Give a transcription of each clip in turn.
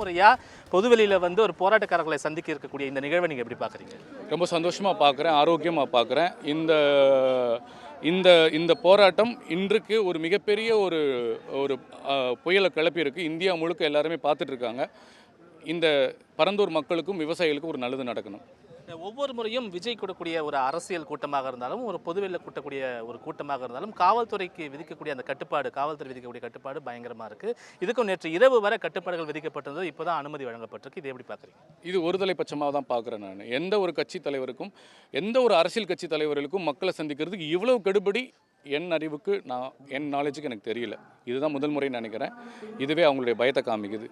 முறையா பொதுவெளியில் வந்து ஒரு போராட்டக்காரர்களை சந்திக்க இருக்கக்கூடிய இந்த நிகழ்வை நீங்கள் எப்படி பார்க்குறீங்க? ரொம்ப சந்தோஷமாக பார்க்குறேன், ஆரோக்கியமாக பார்க்குறேன். இந்த இந்த இந்த போராட்டம் இன்றைக்கு ஒரு மிகப்பெரிய ஒரு ஒரு புயலை கிளப்பியிருக்கு. இந்தியா முழுக்க எல்லாருமே பார்த்துட்ருக்காங்க. இந்த பரந்தூர் மக்களுக்கும் விவசாயிகளுக்கும் ஒரு நல்லது நடக்கணும். ஒவ்வொரு முறையும் விஜய் கூடக்கூடிய ஒரு அரசியல் கூட்டமாக இருந்தாலும் ஒரு பொதுவெளியில் கூட்டக்கூடிய ஒரு கூட்டமாக இருந்தாலும் காவல்துறைக்கு விதிக்கக்கூடிய அந்த கட்டுப்பாடு, காவல்துறை விதிக்கக்கூடிய கட்டுப்பாடு பயங்கரமாக இருக்குது. இதுக்கும் நேற்று இரவு வரை கட்டுப்பாடுகள் விதிக்கப்பட்டிருந்தது, இப்போ தான் அனுமதி வழங்கப்பட்டிருக்கு. இது எப்படி பார்க்குறீங்க? இது ஒருதலை பட்சமாக தான் பார்க்குறேன் நான். எந்த ஒரு கட்சி தலைவருக்கும், எந்த ஒரு அரசியல் கட்சி தலைவர்களுக்கும் மக்களை சந்திக்கிறதுக்கு இவ்வளவு கெடுபடி என் அறிவுக்கு, என் நாலேஜுக்கு எனக்கு தெரியல. இதுதான் முதல் முறைன்னு நினைக்கிறேன். இதுவே அவங்களுடைய பயத்தை காமிக்குது.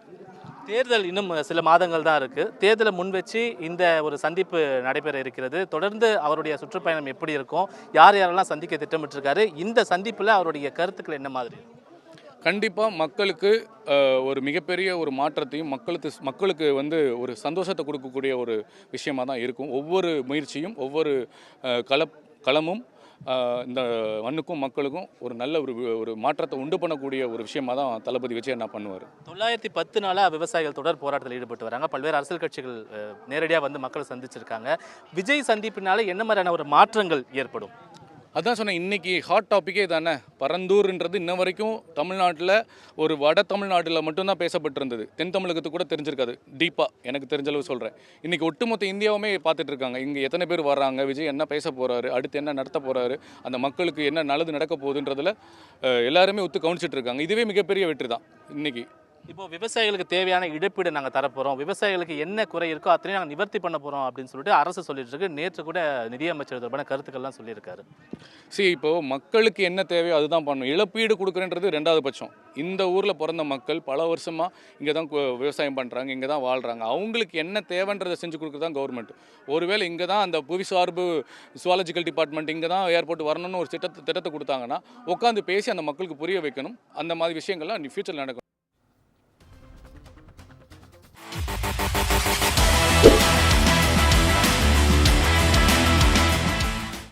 தேர்தல் இன்னும் சில மாதங்கள் தான் இருக்குது. தேர்தலை முன் வச்சு இந்த ஒரு சந்திப்பு நடைபெற இருக்கிறது. தொடர்ந்து அவருடைய சுற்றுப்பயணம் எப்படி இருக்கும், யார் யாரெல்லாம் சந்திக்க திட்டமிட்டிருக்காரு, இந்த சந்திப்பில் அவருடைய கருத்துக்கள் என்ன மாதிரி? கண்டிப்பாக மக்களுக்கு ஒரு மிகப்பெரிய ஒரு மாற்றத்தையும் மக்களுக்கு வந்து ஒரு சந்தோஷத்தை கொடுக்கக்கூடிய ஒரு விஷயமாக தான் இருக்கும். ஒவ்வொரு முயற்சியும், ஒவ்வொரு களமும் இந்த மண்ணுக்கும் மக்களுக்கும் ஒரு நல்ல ஒரு மாற்றத்தை உண்டு பண்ணக்கூடிய ஒரு விஷயமாக தான் தளபதி விஜய் என்ன பண்ணுவார். 910 நாளாக விவசாயிகள் தொடர் போராட்டத்தில் ஈடுபட்டு வராங்க. பல்வேறு அரசியல் கட்சிகள் நேரடியாக வந்து மக்களை சந்திச்சிருக்காங்க. விஜய் சந்திப்பினால என்ன மாதிரியான ஒரு மாற்றங்கள் ஏற்படும்? அதான் சொன்னேன், இன்றைக்கி ஹாட் டாப்பிக்கே தானே. பரந்தூர்ன்றது இன்ன வரைக்கும் தமிழ்நாட்டில் ஒரு வட தமிழ்நாட்டில் மட்டும்தான் பேசப்பட்டிருந்தது. தென் தமிழகத்துக்கு கூட தெரிஞ்சிருக்காது. டீப்பாக எனக்கு தெரிஞ்சளவு சொல்கிறேன். இன்றைக்கி ஒட்டுமொத்த இந்தியாவுமே பார்த்துட்டு இருக்காங்க. இங்கே எத்தனை பேர் வர்றாங்க, விஜய் என்ன பேச போகிறாரு, அடுத்து என்ன நடத்த போகிறாரு, அந்த மக்களுக்கு என்ன நல்லது நடக்க போகுதுன்றதில் எல்லாருமே ஒத்து கவனிச்சிட்டு இருக்காங்க. இதுவே மிகப்பெரிய வெற்றி தான் இன்றைக்கி. இப்போ விவசாயிகளுக்கு தேவையான இழப்பீடு நாங்கள் தரப்போகிறோம், விவசாயிகளுக்கு என்ன குறை இருக்கோ அத்தனையும் நாங்கள் நிவர்த்தி பண்ண போகிறோம் அப்படின்னு சொல்லிட்டு அரசு சொல்லிட்டு இருக்கு. நேற்று கூட நிதியமைச்சர் தொடர்பான கருத்துக்கள்லாம் சொல்லியிருக்காரு. இப்போது மக்களுக்கு என்ன தேவையோ அதுதான் பண்ணணும். இழப்பீடு கொடுக்குறன்றது ரெண்டாவது பட்சம். இந்த ஊரில் பிறந்த மக்கள் பல வருஷமாக இங்கே தான் விவசாயம் பண்ணுறாங்க, இங்கே தான் வாழ்கிறாங்க. அவங்களுக்கு என்ன தேவைன்றதை செஞ்சு கொடுக்குறது தான் கவர்மெண்ட். ஒருவேளை இங்கே தான் அந்த புவிசார்பு சுவாலஜிக்கல் டிபார்ட்மெண்ட் இங்கே தான் ஏர்போர்ட் வரணும்னு ஒரு திட்டத்தை கொடுத்தாங்கன்னா உட்காந்து பேசி அந்த மக்களுக்கு புரிய வைக்கணும். அந்த மாதிரி விஷயங்கள்லாம் ஃபியூச்சரில் நடக்கும்.